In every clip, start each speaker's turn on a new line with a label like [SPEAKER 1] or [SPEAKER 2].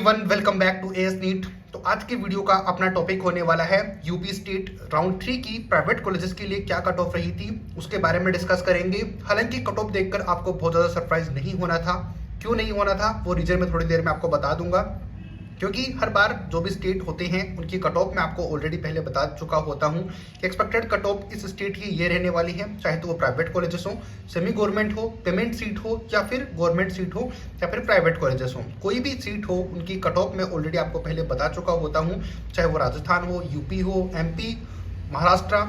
[SPEAKER 1] One welcome back to A S NEET. तो आज के वीडियो का अपना टॉपिक होने वाला है यूपी स्टेट राउंड 3 की प्राइवेट कॉलेजेस के लिए क्या कट ऑफ रही थी उसके बारे में डिस्कस करेंगे। हालांकि कट ऑफ देखकर आपको बहुत ज़्यादा सरप्राइज नहीं होना था। क्यों नहीं होना था वो रीजन में थोड़ी देर में आपको बता दूंगा, क्योंकि हर बार जो भी स्टेट होते हैं उनकी कट ऑफ मैं आपको ऑलरेडी पहले बता चुका होता हूं कि एक्सपेक्टेड कट ऑफ इस स्टेट की ये रहने वाली है, चाहे तो वो प्राइवेट कॉलेजेस हो, सेमी गवर्नमेंट हो, पेमेंट सीट हो या फिर गवर्नमेंट सीट हो या फिर प्राइवेट कॉलेजेस हो, कोई भी सीट हो उनकी कट ऑफ मैं ऑलरेडी आपको पहले बता चुका होता हूँ। चाहे वो राजस्थान हो, यूपी हो, एमपी, महाराष्ट्र,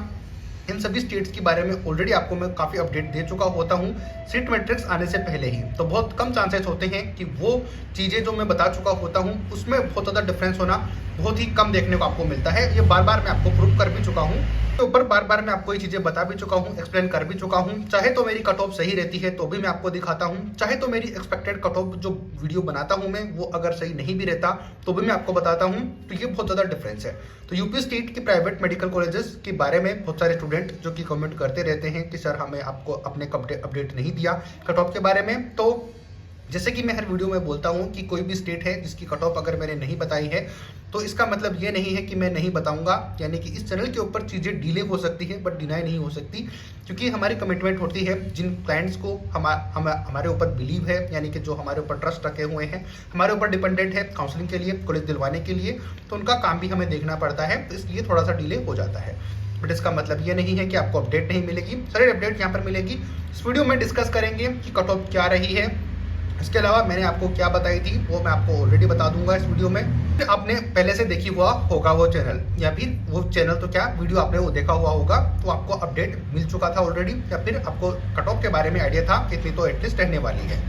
[SPEAKER 1] इन सभी स्टेट्स के बारे में ऑलरेडी आपको मैं काफ़ी अपडेट दे चुका होता हूँ सीट मैट्रिक्स आने से पहले ही। तो बहुत कम चांसेस होते हैं कि वो चीज़ें जो मैं बता चुका होता हूँ उसमें बहुत ज़्यादा डिफरेंस होना बहुत ही कम देखने को आपको मिलता है। ये बार बार मैं आपको प्रूव कर भी चुका हूँ, तो ऊपर बार बार मैं आपको ये चीज़ें बता भी चुका हूँ, एक्सप्लेन कर भी चुका हूँ। चाहे तो मेरी कट ऑफ सही रहती है तो भी मैं आपको दिखाता हूँ, चाहे तो मेरी एक्सपेक्टेड कट ऑफ जो वीडियो बनाता हूँ मैं वो अगर सही नहीं भी रहता तो भी मैं आपको बताता हूँ। तो ये बहुत ज़्यादा डिफरेंस है। तो यूपी स्टेट की प्राइवेट मेडिकल कॉलेजेस के बारे में बहुत सारे स्टूडेंट जो कि कमेंट करते रहते हैं कि सर हमें आपको अपने अपडेट नहीं दिया कट ऑफ के बारे में। तो जैसे कि मैं हर वीडियो में बोलता हूं कि कोई भी स्टेट है जिसकी कट ऑफ अगर मैंने नहीं बताई है तो इसका मतलब ये नहीं है कि मैं नहीं बताऊंगा। यानी कि इस चैनल के ऊपर चीज़ें डिले हो सकती है बट डिनाई नहीं हो सकती, क्योंकि हमारी कमिटमेंट होती है जिन क्लाइंट्स को हमारे ऊपर बिलीव है, यानी कि जो हमारे ऊपर ट्रस्ट रखे हुए हैं, हमारे ऊपर डिपेंडेंट है काउंसलिंग के लिए, कॉलेज दिलवाने के लिए, तो उनका काम भी हमें देखना पड़ता है, तो इसलिए थोड़ा सा डिले हो जाता है। बट इसका मतलब ये नहीं है कि आपको अपडेट नहीं मिलेगी, सारी अपडेट यहाँ पर मिलेगी। इस वीडियो में डिस्कस करेंगे कि कट ऑफ क्या रही है, इसके अलावा मैंने आपको क्या बताई थी वो मैं आपको ऑलरेडी बता दूंगा इस वीडियो में। आपने पहले से देखी हुआ होगा वो चैनल, या फिर वो चैनल तो क्या वीडियो आपने वो देखा हुआ होगा तो आपको अपडेट मिल चुका था ऑलरेडी, या फिर आपको कट ऑफ के बारे में आइडिया था इतनी तो एटलीस्ट रहने वाली है।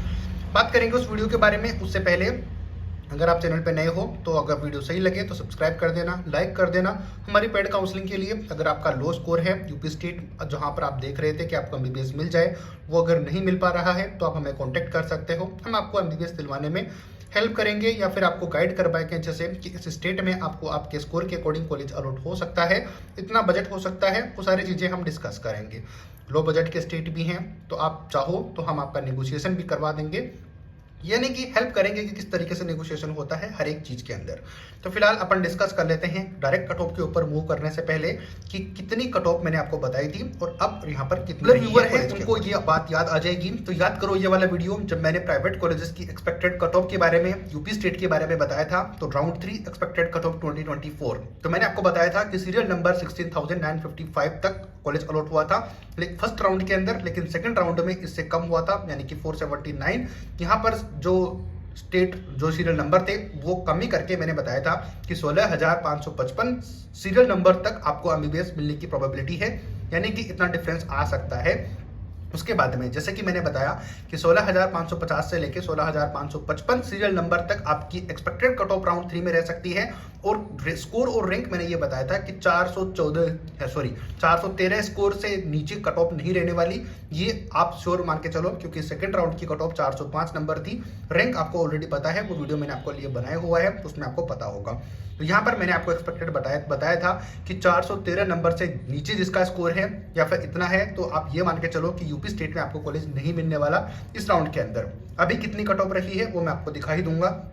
[SPEAKER 1] बात करेंगे उस वीडियो के बारे में, उससे पहले अगर आप चैनल पे नए हो तो अगर वीडियो सही लगे तो सब्सक्राइब कर देना, लाइक कर देना हमारी पेड काउंसलिंग के लिए। अगर आपका लो स्कोर है यूपी स्टेट जहां पर आप देख रहे थे कि आपको एमबीबीएस मिल जाए, वो अगर नहीं मिल पा रहा है तो आप हमें कॉन्टैक्ट कर सकते हो, हम आपको एमबीबीएस दिलवाने में हेल्प करेंगे या फिर आपको गाइड कर पाएंगे जैसे कि इस स्टेट में आपको आपके स्कोर के अकॉर्डिंग कॉलेज अलॉट हो सकता है, इतना बजट हो सकता है, वो सारी चीज़ें हम डिस्कस करेंगे। लो बजट के स्टेट भी हैं तो आप चाहो तो हम आपका नेगोशिएशन भी करवा देंगे, यानी कि हेल्प करेंगे कि किस तरीके से नेगोशिएशन होता है हर एक चीज के अंदर। तो फिलहाल अपन डिस्कस कर लेते हैं डायरेक्ट कट ऑफ के ऊपर मूव करने से पहले कि कितनी कट ऑफ मैंने आपको बताई थी और अब यहाँ पर कितने व्यूअर है उनको ये बात याद आ जाएगी। तो याद करो ये वाला वीडियो जब मैंने प्राइवेट कॉलेजेस की एक्सपेक्टेड कट ऑफ के बारे में यूपी स्टेट के बारे में बताया था, तो राउंड 3 एक्सपेक्टेड कट ऑफ 2024, तो मैंने आपको बताया था कि सीरियल नंबर 16,955 तक कॉलेज अलॉट हुआ था फर्स्ट राउंड के अंदर, लेकिन सेकंड राउंड में इससे कम हुआ था, यानी कि 479। यहाँ पर जो स्टेट जो सीरियल नंबर थे वो कमी करके मैंने बताया था कि 16,555 सीरियल नंबर तक आपको एमबीबीएस मिलने की प्रोबेबिलिटी है, यानी कि इतना डिफरेंस आ सकता है। उसके बाद में जैसे कि मैंने बताया कि 16,550 से लेके 16,555 सीरियल नंबर तक आपकी एक्सपेक्टेड कट ऑफ राउंड 3 में रह सकती है, और स्कोर और रैंक मैंने ये बताया था कि 413 स्कोर से नीचे कट ऑफ नहीं रहने वाली, ये आप श्योर मान के चलो, क्योंकि सेकंड राउंड की कट ऑफ 405 नंबर थी। रैंक आपको ऑलरेडी पता है, वो वीडियो मैंने आपको लिए बनाया हुआ है, उसमें आपको पता होगा। तो यहाँ पर मैंने आपको एक्सपेक्टेड बताया था कि 413 नंबर से नीचे जिसका स्कोर है या फिर इतना है, तो आप ये मान के चलो कि यूपी स्टेट में आपको कॉलेज नहीं मिलने वाला इस राउंड के अंदर। अभी कितनी कट ऑफ रही है वो मैं आपको दिखा ही दूंगा,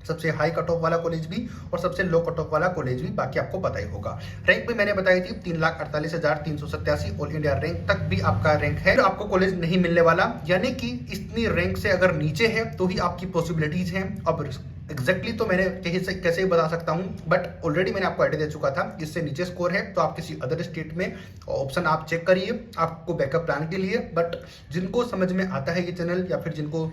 [SPEAKER 1] सबसे हाई कट ऑफ वाला कॉलेज भी और सबसे लो कट ऑफ वाला कॉलेज भी, बाकी आपको पता ही होगा। रैंक भी मैंने बताई थी 3,48,387 ऑल इंडिया रैंक तक भी आपका रैंक है, तो आपको कॉलेज नहीं मिलने वाला, यानी कि इतनी रैंक से अगर नीचे है तो ही आपकी पॉसिबिलिटीज हैं। अब एग्जैक्टली तो मैंने कैसे ही बता सकता हूं, बट ऑलरेडी मैंने आपको आइडिया दे चुका था, इससे नीचे स्कोर है तो आप किसी अदर स्टेट में ऑप्शन आप चेक करिए आपको बैकअप प्लान के लिए। बट जिनको समझ में आता है ये चैनल, या फिर जिनको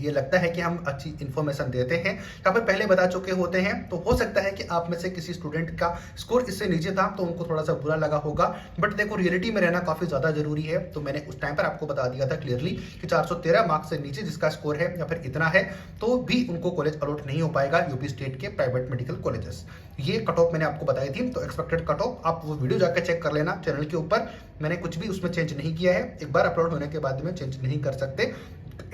[SPEAKER 1] ये लगता है कि हम अच्छी इन्फॉर्मेशन देते हैं या फिर पहले बता चुके होते हैं, तो हो सकता है कि आप में से किसी स्टूडेंट का स्कोर इससे नीचे था तो उनको थोड़ा सा बुरा लगा होगा। बट देखो रियलिटी में रहना काफ़ी ज़्यादा जरूरी है, तो मैंने उस टाइम पर आपको बता दिया था क्लियरली कि 413 मार्क्स से नीचे जिसका स्कोर है या फिर इतना है तो भी उनको कॉलेज अलॉट नहीं हो पाएगा यूपी स्टेट के प्राइवेट मेडिकल कॉलेजेस। ये कट ऑफ मैंने आपको बताई थी, तो एक्सपेक्टेड कट ऑफ आप वो वीडियो जाकर चेक कर लेना चैनल के ऊपर, मैंने कुछ भी उसमें चेंज नहीं किया है। एक बार अपलोड होने के बाद में चेंज नहीं कर सकते,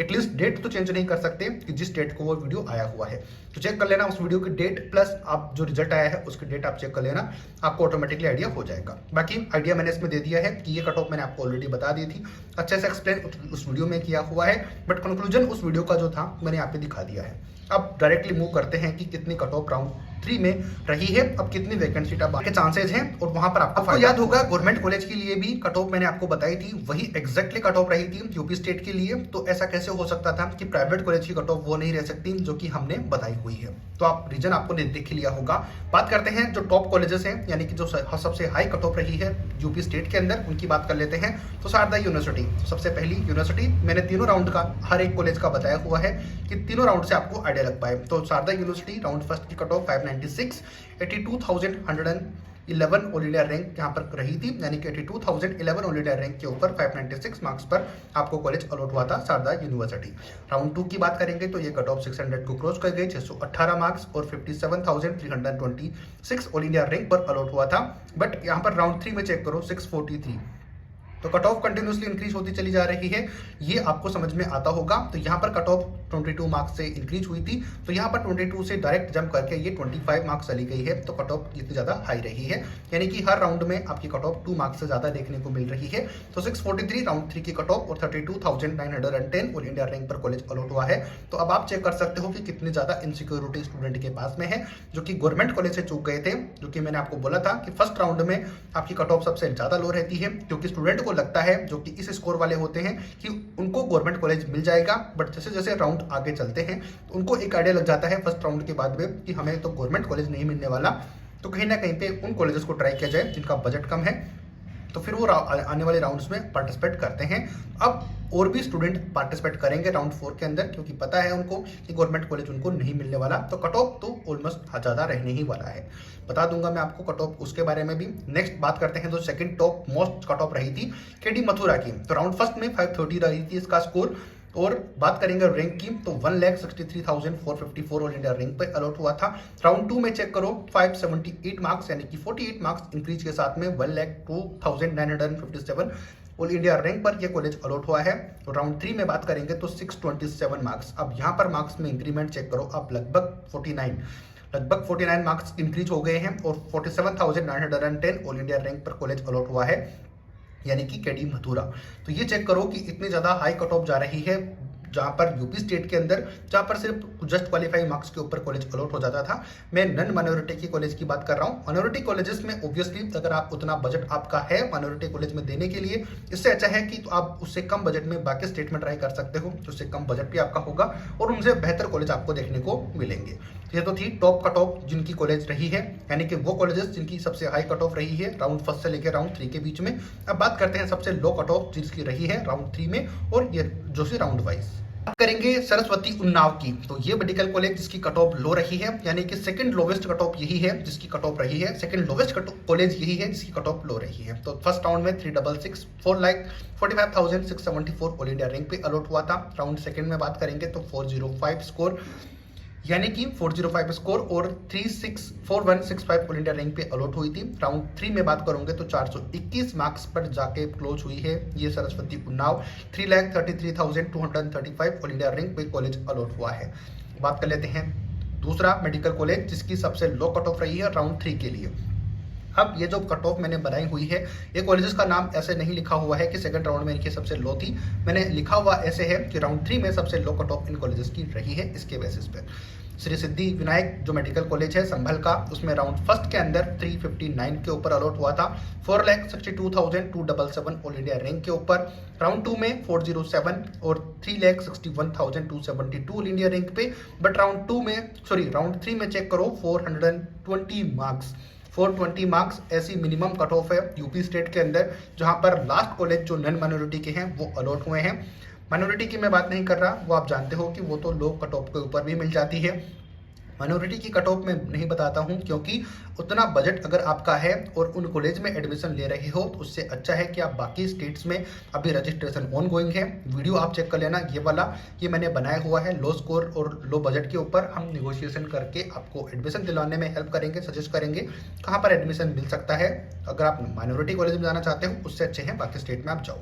[SPEAKER 1] एटलीस्ट डेट तो चेंज नहीं कर सकते कि जिस डेट को वो वीडियो आया हुआ है, तो चेक कर लेना उस वीडियो की डेट प्लस आप जो रिजल्ट आया है उसकी डेट आप चेक कर लेना, आपको ऑटोमेटिकली आइडिया हो जाएगा। बाकी आइडिया मैंने इसमें दे दिया है कि ये कट ऑफ मैंने आपको ऑलरेडी बता दी थी, अच्छे से एक्सप्लेन उस वीडियो में किया हुआ है, बट कंक्लूजन उस वीडियो का जो था मैंने यहाँ पे दिखा दिया है। अब डायरेक्टली मूव करते हैं कि कितनी कट ऑफ राउंड 3 में रही है, अब कितनी वैकेंट सीट अब के चांसेस हैं, और वहां पर आपको याद होगा गवर्नमेंट कॉलेज के लिए भी कट ऑफ मैंने आपको बताई थी, वही एग्जैक्टली कट ऑफ रही थी यूपी स्टेट के लिए। तो ऐसा कैसे हो सकता था कि प्राइवेट कॉलेज की कट ऑफ वो नहीं रह सकती जो कि हमने बताई हुई है? तो आप रीजन आपको देख लिया होगा। बात करते हैं जो टॉप कॉलेजेस हैं, यानी कि जो सबसे हाई कट ऑफ रही है यूपी स्टेट के अंदर, उनकी बात कर लेते हैं। तो शारदा यूनिवर्सिटी सबसे पहली यूनिवर्सिटी, मैंने तीनों राउंड का हर एक कॉलेज का बताया हुआ है कि तीनों राउंड से आपको आइडिया लग पाए। तो शारदा यूनिवर्सिटी राउंड फर्स्ट की cut off 596, 82,111 all India rank यहाँ पर रही थी, यानी कि 82,011 ऑल इंडिया रैंक के ऊपर 596 मार्क्स पर आपको कॉलेज अलॉट हुआ था शारदा यूनिवर्सिटी। राउंड 2 की बात करेंगे तो ये कट ऑफ 600 को क्रॉस कर गई, 618 मार्क्स और 57,326 ऑल इंडिया रैंक पर अलॉट हुआ था। बट यहाँ पर राउंड 3 में चेक करो 643, तो कट ऑफ कंटिन्यूसली इंक्रीज होती चली जा रही है, ये आपको समझ में आता होगा। तो यहाँ पर कट ऑफ 22 मार्क्स से इंक्रीज हुई थी, तो यहाँ पर 22 से डायरेक्ट जंप करके ये 25 मार्क्स चली गई है, तो कट ऑफ इतनी ज़्यादा हाई रही है, यानी कि हर राउंड में आपकी कट ऑफ 2 मार्क्स से ज़्यादा देखने को मिल रही है। तो 643 राउंड 3 की कट ऑफ और 32,910 ऑल इंडिया रैंक पर कॉलेज अलॉट हुआ है। तो अब आप चेक कर सकते हो कि कितनी ज़्यादा इनसिक्योरिटी स्टूडेंट के पास में है, जो कि गवर्नमेंट कॉलेज से चूक गए थे, जो कि मैंने आपको बोला था कि फर्स्ट राउंड में आपकी कट ऑफ सबसे ज़्यादा लो रहती है, क्योंकि स्टूडेंट को लगता है, जो कि इस स्कोर वाले होते हैं, कि उनको गवर्नमेंट कॉलेज मिल जाएगा। बट जैसे जैसे राउंड आगे चलते हैं तो उनको एक आइडिया लग जाता है फर्स्ट राउंड के बाद में कि हमें तो गवर्नमेंट कॉलेज नहीं मिलने वाला, तो कहीं ना कहीं पे उन कॉलेजेस को ट्राई किया जाए जिनका बजट कम है, तो फिर वो आने वाले राउंड्स में पार्टिसिपेट करते हैं। अब और भी स्टूडेंट पार्टिसिपेट करेंगे राउंड 4 के अंदर, क्योंकि पता है उनको कि गवर्नमेंट कॉलेज उनको नहीं मिलने वाला, तो कट ऑफ तो ऑलमोस्ट ज़्यादा रहने ही वाला है। बता दूंगा मैं आपको कट ऑफ उसके बारे में भी। नेक्स्ट बात करते हैं, जो second top most cut off रही थी केडी मथुरा की, तो राउंड फर्स्ट में 530 रही थी इसका स्कोर। और बात करेंगे रैंक की तो 1,63,454 ऑल इंडिया रैंक पे अलॉट हुआ था। राउंड 2 में चेक करो 578 मार्क्स, यानी कि 48 मार्क्स इंक्रीज के साथ में 1,02,957 ऑल इंडिया रैंक पर यह कॉलेज अलॉट हुआ है। राउंड 3 में बात करेंगे तो 627 मार्क्स, अब यहाँ पर मार्क्स में इंक्रीमेंट चेक करो, अब लगभग 49 मार्क्स इंक्रीज हो गए हैं और 47,910 ऑल इंडिया रैंक पर कॉलेज अलॉट हुआ है, यानी कि केडी मथुरा। तो ये चेक करो कि इतनी ज़्यादा हाई कट ऑफ जा रही है, जहाँ पर यूपी स्टेट के अंदर, जहाँ पर सिर्फ जस्ट क्वालिफाई मार्क्स के ऊपर कॉलेज अलॉट हो जाता था। मैं नन माइनॉरिटी की कॉलेज की बात कर रहा हूँ। माइनॉरिटी कॉलेजेस में ऑब्वियसली अगर आप उतना बजट आपका है माइनॉरिटी कॉलेज में देने के लिए, इससे अच्छा है कि तो आप उससे कम बजट में बाकी स्टेट में ट्राई कर सकते हो, तो उससे कम बजट भी आपका होगा और उनसे बेहतर कॉलेज आपको देखने को मिलेंगे। ये तो थी टॉप कट ऑफ जिनकी कॉलेज रही है, यानी कि वो कॉलेजेस जिनकी सबसे हाई कट ऑफ रही है राउंड फर्स्ट से लेकर राउंड 3 के बीच में। अब बात करते हैं सबसे लो कट ऑफ जिसकी रही है राउंड 3 में, और ये जो सी राउंड वाइज बात करेंगे सरस्वती उन्नाव की। तो ये मेडिकल कॉलेज जिसकी कट ऑफ लो रही है, यानी कि सेकंड लोवेस्ट कट ऑफ यही है जिसकी कट ऑफ रही है, सेकंड लोवेस्ट कॉलेज यही है जिसकी कट ऑफ लो रही है। तो फर्स्ट राउंड में 366 4,45,674 ऑल इंडिया रैंक पे अलॉट हुआ था। राउंड सेकंड में बात करेंगे तो 405 स्कोर, यानी कि 405 स्कोर और 4165 ऑल इंडिया रैंक पे अलॉट हुई थी। राउंड 3 में बात करोगे तो 421 मार्क्स पर जाके क्लोज हुई है ये Saraswati Unnao. 3,33,235 all India rank पे कॉलेज अलॉट हुआ है। बात कर लेते हैं दूसरा मेडिकल कॉलेज जिसकी सबसे लो कट ऑफ रही है राउंड 3 के लिए। अब ये जो कट ऑफ मैंने बनाई हुई है, ये कॉलेजेस का नाम ऐसे नहीं लिखा हुआ है कि सेकंड राउंड में इनकी सबसे लो थी, मैंने लिखा हुआ ऐसे है कि राउंड 3 में सबसे लो कट ऑफ इन कॉलेजेस की रही है। इसके बेसिस पे श्री सिद्धि विनायक जो मेडिकल कॉलेज है संभल का, उसमें राउंड फर्स्ट के अंदर 359 के ऊपर अलॉट हुआ था, 4,62,277 ऑल इंडिया रैंक के ऊपर। राउंड 2 में 407 और 3,61,272 ऑल इंडिया रैंक पे। बट राउंड 3 में चेक करो 420 मार्क्स ऐसी मिनिमम कट ऑफ है यूपी स्टेट के अंदर, जहां पर लास्ट कॉलेज जो नन माइनॉरिटी के हैं वो अलॉट हुए हैं। माइनॉरिटी की मैं बात नहीं कर रहा, वो आप जानते हो कि वो तो लो कट ऑफ के ऊपर भी मिल जाती है। माइनॉरिटी की कट ऑफ में नहीं बताता हूं, क्योंकि उतना बजट अगर आपका है और उन कॉलेज में एडमिशन ले रहे हो तो उससे अच्छा है कि आप बाकी स्टेट्स में, अभी रजिस्ट्रेशन ऑन गोइंग है, वीडियो आप चेक कर लेना, ये वाला ये मैंने बनाया हुआ है लो स्कोर और लो बजट के ऊपर। हम निगोशिएशन करके आपको एडमिशन दिलाने में हेल्प करेंगे, सजेस्ट करेंगे कहाँ पर एडमिशन मिल सकता है। अगर आप माइनॉरिटी कॉलेज में जाना चाहते हो उससे अच्छे हैं बाकी स्टेट में आप जाओ।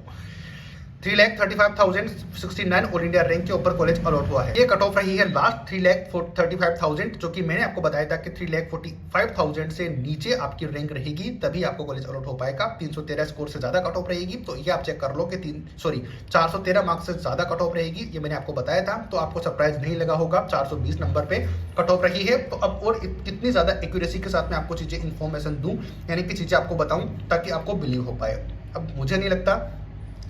[SPEAKER 1] 3,35,069 ऑल इंडिया रैंक के ऊपर कॉलेज अलॉट हुआ है। ये कट ऑफ रही है लास्ट 3,35,000, जो कि मैंने आपको बताया था कि 3,45,000 से नीचे आपकी रैंक रहेगी तभी आपको कॉलेज अलॉट हो पाएगा। 313 स्कोर से ज्यादा कट ऑफ रहेगी तो ये आप चेक कर लो कि 413 मार्क्स से ज्यादा कट ऑफ रहेगी, ये मैंने आपको बताया था। तो आपको सरप्राइज नहीं लगा होगा, 420 नंबर पे कट ऑफ रही है। तो अब और कितनी ज्यादा एक्यूरेसी के साथ मैं आपको चीजें इन्फॉर्मेशन दूं, यानी कि चीजें आपको बताऊं ताकि आपको बिलीव हो पाए। अब मुझे नहीं लगता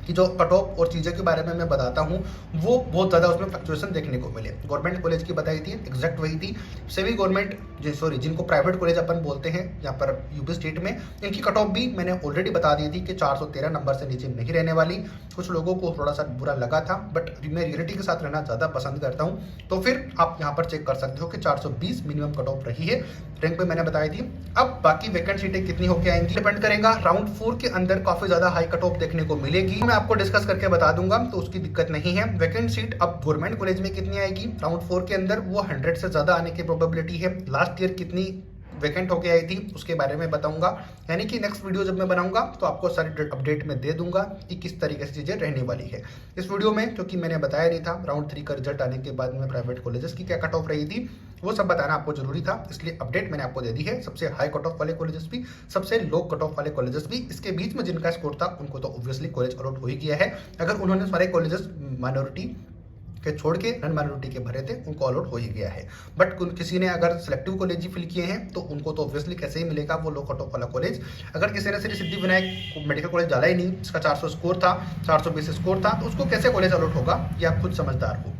[SPEAKER 1] कि जो कट ऑफ और चीज़ें के बारे में मैं बताता हूँ वो बहुत ज़्यादा उसमें फ्लक्चुएशन देखने को मिले। गवर्नमेंट कॉलेज की बताई थी एग्जैक्ट वही थी। सेमी गवर्नमेंट जिनको प्राइवेट कॉलेज अपन बोलते हैं यहाँ पर यूपी स्टेट में, इनकी कट ऑफ भी मैंने ऑलरेडी बता दी थी कि 413 नंबर से नीचे नहीं रहने वाली। कुछ लोगों को थोड़ा सा बुरा लगा था, बट मैं रियलिटी के साथ रहना ज़्यादा पसंद करता हूँ। तो फिर आप यहाँ पर चेक कर सकते हो कि 420 मिनिमम कट ऑफ रही है, रैंक पे मैंने बताई थी। अब बाकी वैकेंट सीटें कितनी होकर आएंगी डिपेंड करेगा। राउंड 4 के अंदर काफ़ी ज़्यादा हाई कट ऑफ देखने को मिलेगी, मैं आपको डिस्कस करके बता दूंगा, तो उसकी दिक्कत नहीं है। वैकेंट सीट अब गवर्नमेंट कॉलेज में कितनी आएगी राउंड 4 के अंदर, वो 100 से ज्यादा आने की प्रोबेबिलिटी है। लास्ट ईयर कितनी वैकेंट होके आई थी उसके बारे में बताऊंगा, यानी कि नेक्स्ट वीडियो जब मैं बनाऊंगा तो आपको सारी अपडेट में दे दूंगा कि किस तरीके से चीजें रहने वाली है। इस वीडियो में क्योंकि मैंने बताया नहीं था राउंड 3 का रिजल्ट आने के बाद में प्राइवेट कॉलेजेस की क्या कट ऑफ रही थी, वो सब बताना आपको जरूरी था, इसलिए अपडेट मैंने आपको दे दी है। सबसे हाई कट ऑफ वाले कॉलेजेस भी, सबसे लो कट ऑफ वाले कॉलेजेस भी, इसके बीच में जिनका स्कोर था उनको तो ऑब्वियसली कॉलेज अलॉट हो ही गया है। अगर उन्होंने सारे कॉलेजेस माइनॉरिटी के छोड़ के नॉन माइनॉरिटी के भरे थे उनको अलॉट हो ही गया है। बट किसी ने अगर सिलेक्टिव कॉलेज ही फिल किए हैं तो उनको तो ऑब्वियसली कैसे ही मिलेगा वो लो कट ऑफ वाला कॉलेज। अगर किसी ने सिर्फ सिद्धिविनायक मेडिकल कॉलेज डाला ही नहीं, इसका 400 स्कोर था, 420 स्कोर था, तो उसको कैसे कॉलेज अलॉट होगा, ये आप खुद समझदार हो।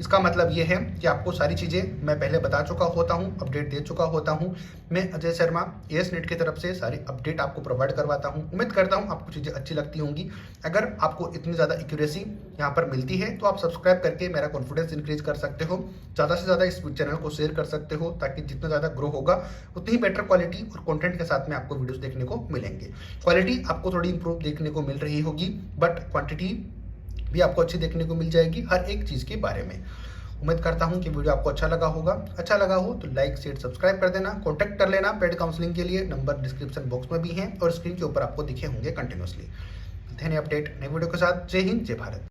[SPEAKER 1] इसका मतलब ये है कि आपको सारी चीज़ें मैं पहले बता चुका होता हूँ, अपडेट दे चुका होता हूँ। मैं अजय शर्मा एएस नेट की तरफ से सारी अपडेट आपको प्रोवाइड करवाता हूँ। उम्मीद करता हूँ आपको चीज़ें अच्छी लगती होंगी। अगर आपको इतनी ज़्यादा एक्यूरेसी यहाँ पर मिलती है तो आप सब्सक्राइब करके मेरा कॉन्फिडेंस इंक्रीज कर सकते हो, ज़्यादा से ज़्यादा इस चैनल को शेयर कर सकते हो, ताकि जितना ज़्यादा ग्रो होगा उतनी ही बेटर क्वालिटी और कंटेंट के साथ में आपको वीडियोस देखने को मिलेंगे। क्वालिटी आपको थोड़ी इंप्रूव देखने को मिल रही होगी, बट क्वांटिटी भी आपको अच्छी देखने को मिल जाएगी हर एक चीज़ के बारे में। उम्मीद करता हूं कि वीडियो आपको अच्छा लगा होगा। अच्छा लगा हो तो लाइक शेयर सब्सक्राइब कर देना। कॉन्टैक्ट कर लेना पेड काउंसलिंग के लिए, नंबर डिस्क्रिप्शन बॉक्स में भी हैं और स्क्रीन के ऊपर आपको दिखे होंगे कंटिन्यूसली। नए अपडेट नए वीडियो के साथ। जय हिंद, जय भारत।